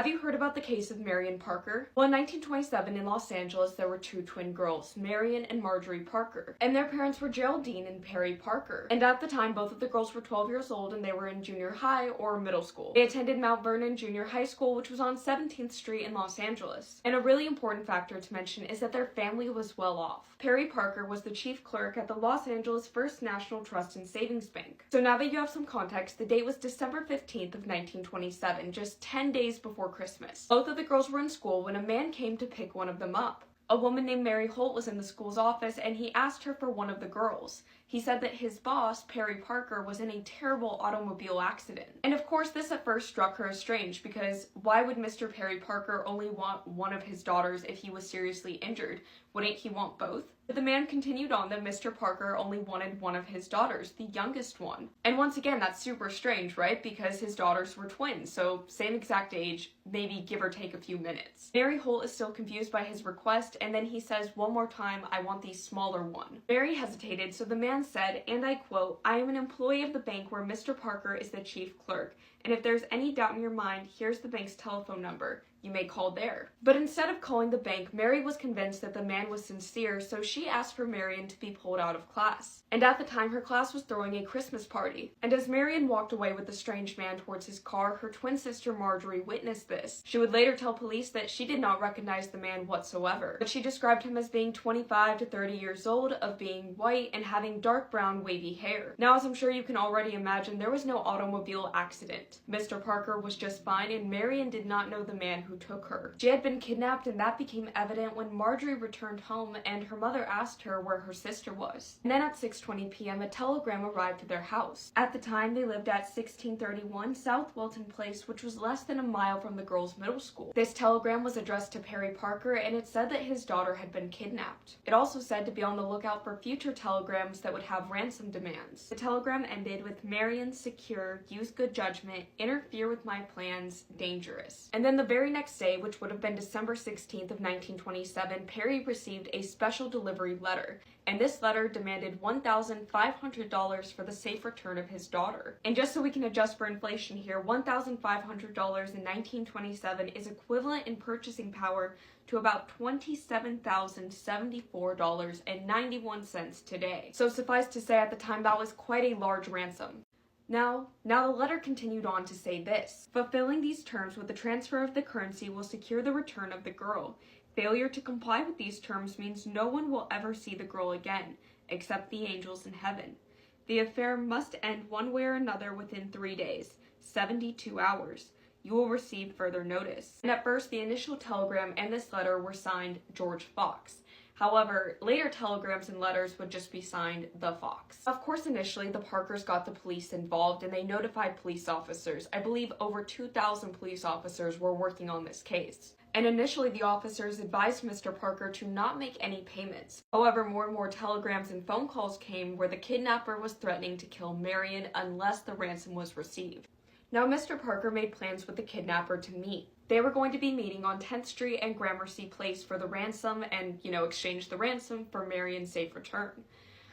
Have you heard about the case of Marion Parker? Well, in 1927 in Los Angeles, there were two twin girls, Marion and Marjorie Parker, and their parents were Geraldine and Perry Parker. And at the time, both of the girls were 12 years old and they were in junior high or middle school. They attended Mount Vernon Junior High School, which was on 17th Street in Los Angeles. And a really important factor to mention is that their family was well off. Perry Parker was the chief clerk at the Los Angeles First National Trust and Savings Bank. So now that you have some context, the date was December 15th of 1927, just 10 days before Christmas. Both of the girls were in school when a man came to pick one of them up. A woman named Mary Holt was in the school's office and he asked her for one of the girls. He said that his boss, Perry Parker, was in a terrible automobile accident. And of course, this at first struck her as strange because why would Mr. Perry Parker only want one of his daughters if he was seriously injured? Wouldn't he want both? But the man continued on that Mr. Parker only wanted one of his daughters, the youngest one. And once again, that's super strange, right? Because his daughters were twins, so same exact age, maybe give or take a few minutes. Mary Holt is still confused by his request, and then he says one more time, "I want the smaller one." Mary hesitated, so the man said, and I quote, "I am an employee of the bank where Mr. Parker is the chief clerk, and if there's any doubt in your mind, here's the bank's telephone number. You may call there." But instead of calling the bank, Mary was convinced that the man was sincere, so she asked for Marion to be pulled out of class. And at the time, her class was throwing a Christmas party. And as Marion walked away with the strange man towards his car, her twin sister Marjorie witnessed this. She would later tell police that she did not recognize the man whatsoever, but she described him as being 25 to 30 years old, of being white, and having dark brown wavy hair. Now, as I'm sure you can already imagine, there was no automobile accident. Mr. Parker was just fine, and Marion did not know the man who took her. She had been kidnapped, and that became evident when Marjorie returned home and her mother asked her where her sister was. And then at 6:20 p.m. a telegram arrived to their house. At the time, they lived at 1631 South Wilton Place, which was less than a mile from the girls' middle school. This telegram was addressed to Perry Parker, and it said that his daughter had been kidnapped. It also said to be on the lookout for future telegrams that would have ransom demands. The telegram ended with "Marion secure, use good judgment, interfere with my plans, dangerous." And then the very next day, which would have been December 16th of 1927, Perry received a special delivery letter, and this letter demanded $1,500 for the safe return of his daughter. And just so we can adjust for inflation here, $1,500 in 1927 is equivalent in purchasing power to about $27,074.91 today. So suffice to say, at the time, that was quite a large ransom. Now the letter continued on to say this: "Fulfilling these terms with the transfer of the currency will secure the return of the girl. Failure to comply with these terms means no one will ever see the girl again, except the angels in heaven. The affair must end one way or another within 3 days, 72 hours. You will receive further notice." And at first, the initial telegram and this letter were signed George Fox. However, later telegrams and letters would just be signed The Fox. Of course, initially, the Parkers got the police involved and they notified police officers. I believe over 2,000 police officers were working on this case. And initially, the officers advised Mr. Parker to not make any payments. However, more and more telegrams and phone calls came where the kidnapper was threatening to kill Marion unless the ransom was received. Now, Mr. Parker made plans with the kidnapper to meet. They were going to be meeting on 10th Street and Gramercy Place for the ransom and, exchange the ransom for Marion's safe return.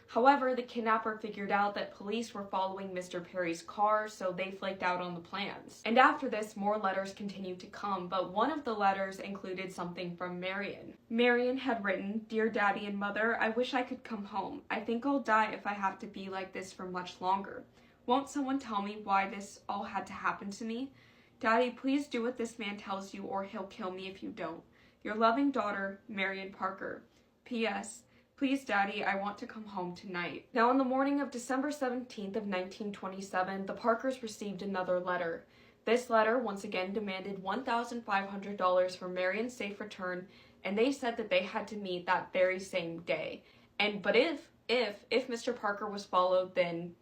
However, the kidnapper figured out that police were following Mr. Perry's car, so they flaked out on the plans. And after this, more letters continued to come, but one of the letters included something from Marion. Marion had written, "Dear Daddy and Mother, I wish I could come home. I think I'll die if I have to be like this for much longer. Won't someone tell me why this all had to happen to me? Daddy, please do what this man tells you or he'll kill me if you don't. Your loving daughter, Marion Parker. P.S. Please, Daddy, I want to come home tonight." Now, on the morning of December 17th of 1927, the Parkers received another letter. This letter once again demanded $1,500 for Marion's safe return, and they said that they had to meet that very same day. But if Mr. Parker was followed, then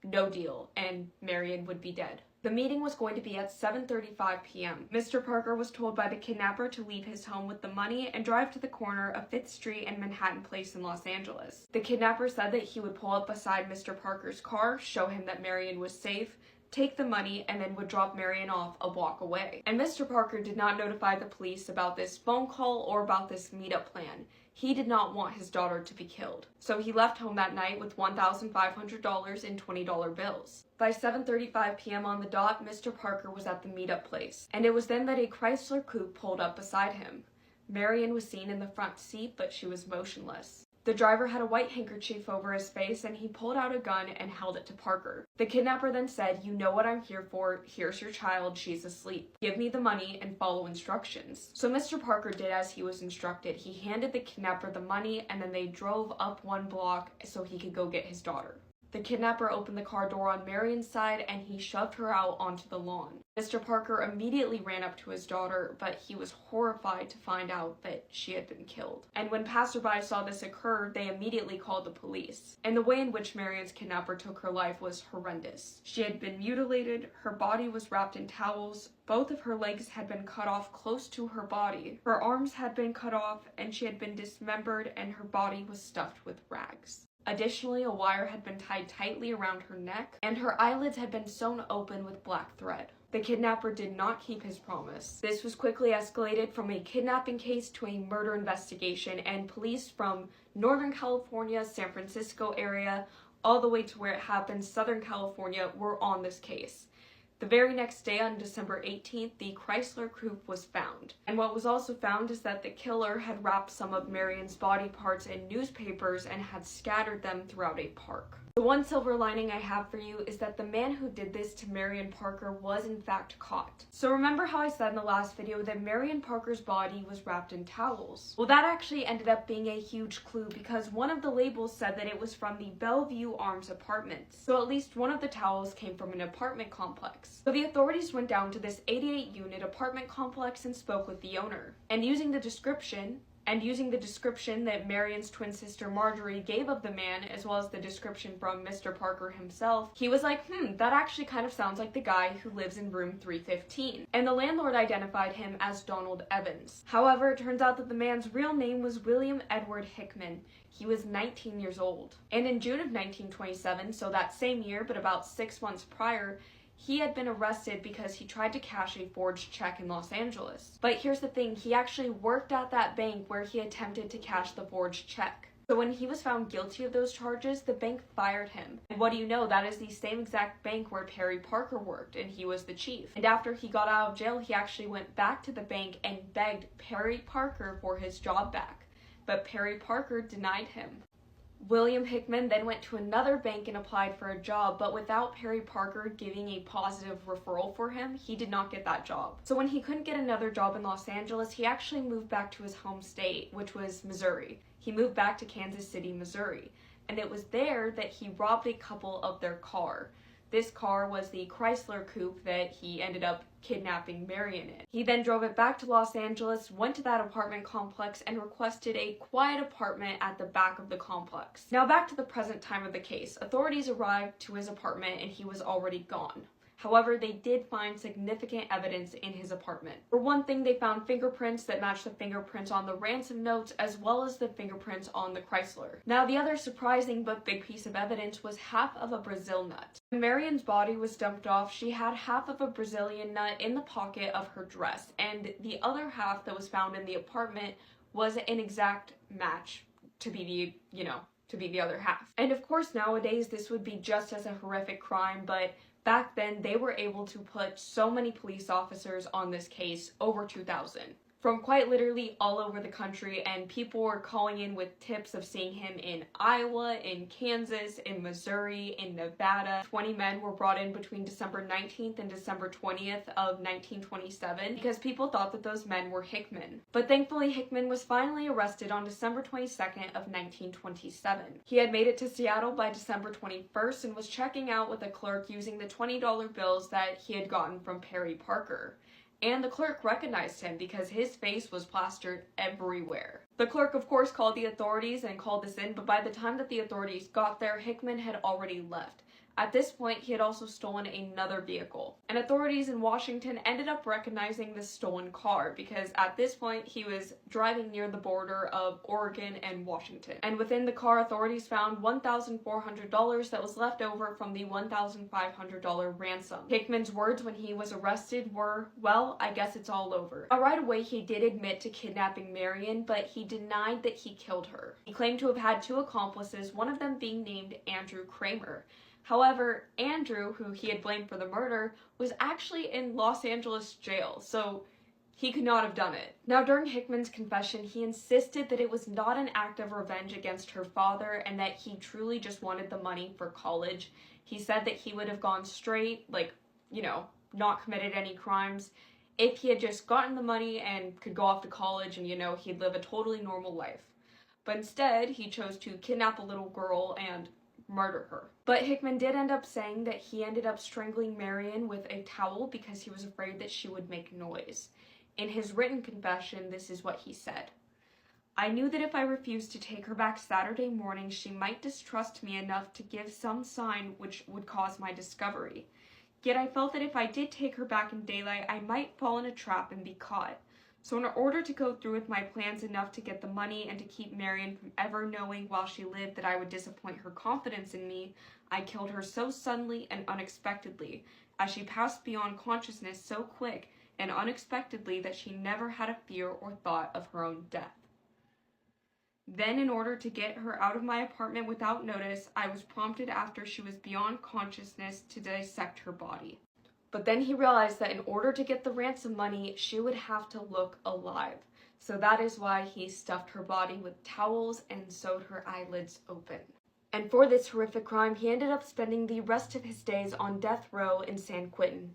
no deal, and Marion would be dead. The meeting was going to be at 7:35 p.m. Mr. Parker was told by the kidnapper to leave his home with the money and drive to the corner of 5th Street and Manhattan Place in Los Angeles. The kidnapper said that he would pull up beside Mr. Parker's car, show him that Marion was safe, take the money, and then would drop Marion off a block away. And Mr. Parker did not notify the police about this phone call or about this meetup plan. He did not want his daughter to be killed. So he left home that night with $1,500 in $20 bills. By 7:35 p.m. on the dot, Mr. Parker was at the meetup place, and it was then that a Chrysler coupe pulled up beside him. Marion was seen in the front seat, but she was motionless. The driver had a white handkerchief over his face, and he pulled out a gun and held it to Parker. The kidnapper then said, "You know what I'm here for. Here's your child. She's asleep. Give me the money and follow instructions." So Mr. Parker did as he was instructed. He handed the kidnapper the money, and then they drove up one block so he could go get his daughter. The kidnapper opened the car door on Marion's side, and he shoved her out onto the lawn. Mr. Parker immediately ran up to his daughter, but he was horrified to find out that she had been killed. And when passersby saw this occur, they immediately called the police. And the way in which Marion's kidnapper took her life was horrendous. She had been mutilated, her body was wrapped in towels, both of her legs had been cut off close to her body, her arms had been cut off, and she had been dismembered, and her body was stuffed with rags. Additionally, a wire had been tied tightly around her neck, and her eyelids had been sewn open with black thread. The kidnapper did not keep his promise. This was quickly escalated from a kidnapping case to a murder investigation, and police from Northern California, San Francisco area, all the way to where it happened, Southern California, were on this case. The very next day, on December 18th, the Chrysler coupe was found. And what was also found is that the killer had wrapped some of Marion's body parts in newspapers and had scattered them throughout a park. The one silver lining I have for you is that the man who did this to Marion Parker was in fact caught. So remember how I said in the last video that Marion Parker's body was wrapped in towels? Well, that actually ended up being a huge clue because one of the labels said that it was from the Bellevue Arms Apartments. So at least one of the towels came from an apartment complex. So the authorities went down to this 88-unit apartment complex and spoke with the owner. And using the description that Marion's twin sister Marjorie gave of the man, as well as the description from Mr. Parker himself, he was like, that actually kind of sounds like the guy who lives in room 315. And the landlord identified him as Donald Evans. However, it turns out that the man's real name was William Edward Hickman. He was 19 years old. And in June of 1927, so that same year, but about 6 months prior, he had been arrested because he tried to cash a forged check in Los Angeles. But here's the thing, he actually worked at that bank where he attempted to cash the forged check. So when he was found guilty of those charges, the bank fired him. And what do you know, that is the same exact bank where Perry Parker worked, and he was the chief. And after he got out of jail, he actually went back to the bank and begged Perry Parker for his job back. But Perry Parker denied him. William Hickman then went to another bank and applied for a job, but without Perry Parker giving a positive referral for him, he did not get that job. So when he couldn't get another job in Los Angeles, he actually moved back to his home state, which was Missouri. He moved back to Kansas City, Missouri, and it was there that he robbed a couple of their car. This car was the Chrysler coupe that he ended up kidnapping Marion in. He then drove it back to Los Angeles, went to that apartment complex, and requested a quiet apartment at the back of the complex. Now back to the present time of the case. Authorities arrived to his apartment and he was already gone. However, they did find significant evidence in his apartment. For one thing, they found fingerprints that matched the fingerprints on the ransom notes as well as the fingerprints on the Chrysler. Now, the other surprising but big piece of evidence was half of a Brazil nut. When Marion's body was dumped off, she had half of a Brazilian nut in the pocket of her dress, and the other half that was found in the apartment was an exact match to be the other half. And of course, nowadays, this would be just as a horrific crime, but back then, they were able to put so many police officers on this case, over 2,000. From quite literally all over the country, and people were calling in with tips of seeing him in Iowa, in Kansas, in Missouri, in Nevada. 20 men were brought in between December 19th and December 20th of 1927 because people thought that those men were Hickman. But thankfully, Hickman was finally arrested on December 22nd of 1927. He had made it to Seattle by December 21st and was checking out with a clerk using the $20 bills that he had gotten from Perry Parker. And the clerk recognized him because his face was plastered everywhere. The clerk, of course, called the authorities and called this in, but by the time that the authorities got there, Hickman had already left. At this point, he had also stolen another vehicle, and authorities in Washington ended up recognizing the stolen car because at this point he was driving near the border of Oregon and Washington. And within the car, authorities found $1,400 that was left over from the $1,500 ransom. Hickman's words when he was arrested were, "Well, I guess it's all over." Now, right away, he did admit to kidnapping Marion, but he denied that he killed her. He claimed to have had two accomplices, one of them being named Andrew Kramer. However, Andrew, who he had blamed for the murder, was actually in Los Angeles jail, so he could not have done it. Now, during Hickman's confession, he insisted that it was not an act of revenge against her father and that he truly just wanted the money for college. He said that he would have gone straight, not committed any crimes, if he had just gotten the money and could go off to college and, he'd live a totally normal life. But instead, he chose to kidnap a little girl and murder her. But Hickman did end up saying that he ended up strangling Marion with a towel because he was afraid that she would make noise. In his written confession, this is what he said. "I knew that if I refused to take her back Saturday morning, she might distrust me enough to give some sign which would cause my discovery. Yet I felt that if I did take her back in daylight, I might fall in a trap and be caught. So in order to go through with my plans enough to get the money and to keep Marion from ever knowing while she lived that I would disappoint her confidence in me, I killed her so suddenly and unexpectedly, as she passed beyond consciousness so quick and unexpectedly that she never had a fear or thought of her own death. Then, in order to get her out of my apartment without notice, I was prompted after she was beyond consciousness to dissect her body." But then he realized that in order to get the ransom money, she would have to look alive. So that is why he stuffed her body with towels and sewed her eyelids open. And for this horrific crime, he ended up spending the rest of his days on death row in San Quentin.